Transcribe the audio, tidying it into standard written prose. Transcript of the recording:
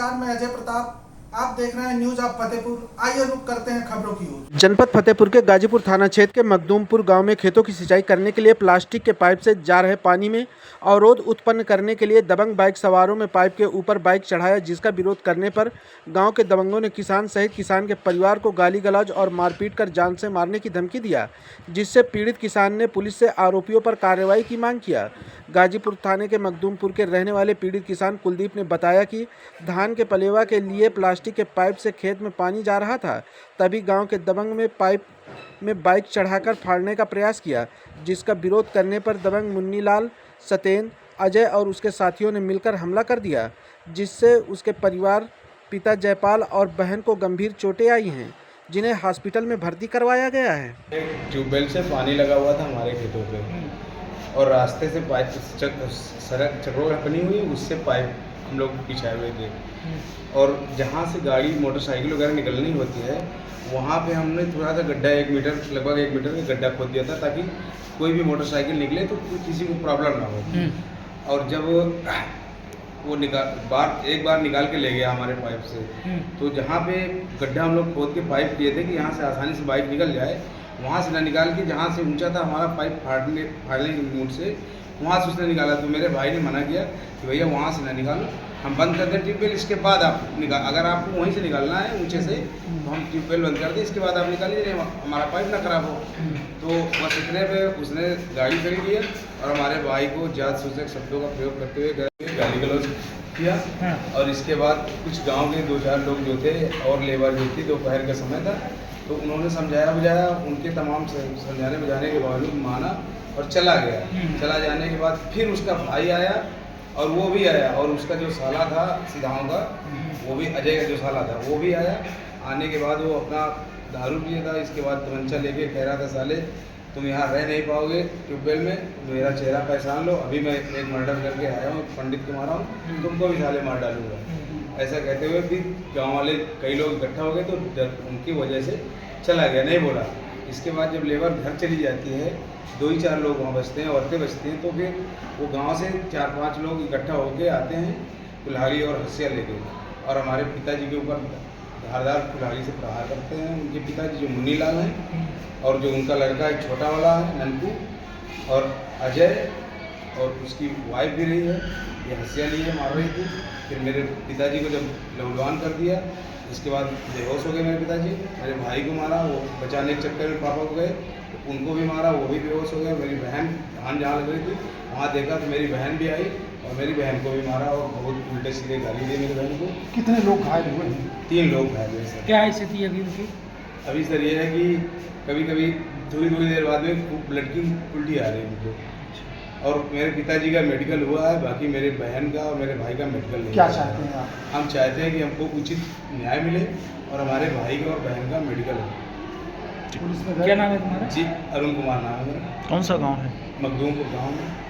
नमस्कार, मैं अजय प्रताप। आप देख रहे हैं न्यूज ऑफ फतेहपुर। आइए रुक करते हैं खबरों की ओर। जनपद फतेहपुर के गाजीपुर थाना क्षेत्र के मखदूमपुर गांव में खेतों की सिंचाई करने के लिए प्लास्टिक के पाइप से जा रहे पानी में अवरोध उत्पन्न करने के लिए दबंग बाइक सवारों में पाइप के ऊपर बाइक चढ़ाया, जिसका विरोध करने पर गांव के दबंगों ने किसान सहित किसान के परिवार को गाली गलौज और मारपीट कर जान से मारने की धमकी दिया, जिससे पीड़ित किसान ने पुलिस से आरोपियों पर कार्रवाई की मांग किया। गाजीपुर थाने के मखदूमपुर के रहने वाले पीड़ित किसान कुलदीप ने बताया कि धान के पलेवा के लिए प्लास्टिक के पाइप से खेत में पानी जा रहा था, तभी गांव के दबंग में पाइप में बाइक चढ़ाकर फाड़ने का प्रयास किया, जिसका विरोध करने पर दबंग मुन्नीलाल, सतेन, अजय और उसके साथियों ने मिलकर हमला कर दिया, जिससे उसके परिवार, पिता जयपाल और बहन को गंभीर चोटें आई हैं, जिन्हें हॉस्पिटल में भर्ती करवाया गया है। ट्यूबवेल से पानी लगा हुआ था हमारे खेतों पे और रास्ते से पाइप सड़क चक्रों बनी हुई, उससे पाइप हम लोग बिछाए हुए थे और जहाँ से गाड़ी मोटरसाइकिल वगैरह निकलनी होती है वहाँ पे हमने थोड़ा सा गड्ढा लगभग 1 मीटर का गड्ढा खोद दिया था, ताकि कोई भी मोटरसाइकिल निकले तो किसी को प्रॉब्लम ना हो। और जब वो एक बार निकाल के ले गया हमारे पाइप से, तो जहाँ पे गड्ढा हम लोग खोद के पाइप किए थे कि यहाँ से आसानी से बाइक निकल जाए, वहाँ से ना निकाल के जहाँ से ऊंचा था हमारा पाइप फाड़ने की मूड से वहाँ से उसने निकाला। तो मेरे भाई ने मना किया कि भैया वहाँ से ना निकालो, हम बंद कर दें ट्यूबवेल, इसके बाद आप अगर आपको वहीं से निकालना है ऊंचे से तो हम ट्यूबवेल बंद कर दें, इसके बाद आप निकालिए, हमारा पाइप ना खराब हो। तो बस इतने पे उसने गाड़ी खड़ी की और हमारे भाई को जात सूचक शब्दों का प्रयोग करते हुए गाली गलौज किया। और इसके बाद कुछ गाँव के 2-4 लोग जो थे और लेबर जो थी, दोपहर का समय था, तो उन्होंने समझाया बुझाया, उनके तमाम समझाने बुझाने के बावजूद माना और चला गया। चला जाने के बाद फिर उसका भाई आया और वो भी आया, और उसका जो साला था सीधाओं का, वो भी अजय का जो साला था वो भी आया। आने के बाद वो अपना दारू पिया था, इसके बाद तमंचा लेके कह रहा था, साले तुम यहाँ रह नहीं पाओगे ट्यूबवेल में, मेरा चेहरा पहचान लो, अभी मैं एक मर्डर करके आया हूँ, पंडित को मारा हूँ, तुमको भी साले मार डालूंगा। ऐसा कहते हुए फिर गाँव वाले कई लोग इकट्ठा हो गए, तो उनकी वजह से चला गया, नहीं बोला। इसके बाद जब लेबर घर चली जाती है, 2 ही 4 लोग वहाँ बचते हैं, औरतें बचती हैं, तो फिर वो गांव से 4-5 लोग इकट्ठा होकर आते हैं कुल्हाड़ी और हंसिया लेके, और हमारे पिताजी के ऊपर धारदार कुल्हाड़ी से प्रहार करते हैं। उनके पिताजी जो मुन्नीलाल हैं और जो उनका लड़का एक छोटा वाला है ननकू, और अजय और उसकी वाइफ भी रही है, ये हंसिया लिए मार रही थी। फिर मेरे पिताजी को जब लौलवान कर दिया, इसके बाद बेहोश हो गए मेरे पिताजी, मेरे भाई को मारा, वो बचाने के चक्कर में पापा को गए, तो उनको भी मारा, वो भी बेहोश हो गया। मेरी बहन धान जहाँ लग रही थी वहाँ देखा तो मेरी बहन भी आई और मेरी बहन को भी मारा और बहुत उल्टे सीधे गाली दी मेरी बहन को। कितने लोग घायल हुए हैं? 3 लोग घायल हुए सर। क्या स्थिति अभी उनकी? अभी सर ये है कि कभी कभी थोड़ी देर बाद में ब्लड की उल्टी आ रही है उनको, और मेरे पिताजी का मेडिकल हुआ है, बाकी मेरे बहन का और मेरे भाई का मेडिकल नहीं। क्या चाहते हैं आप? हम चाहते हैं कि हमको उचित न्याय मिले और हमारे भाई का और बहन का मेडिकल हो। पुलिस में क्या नाम है तुम्हारा? जी, अरुण कुमार नाम है मेरा। कौन सा गांव है? मखदूमपुर गाँव में।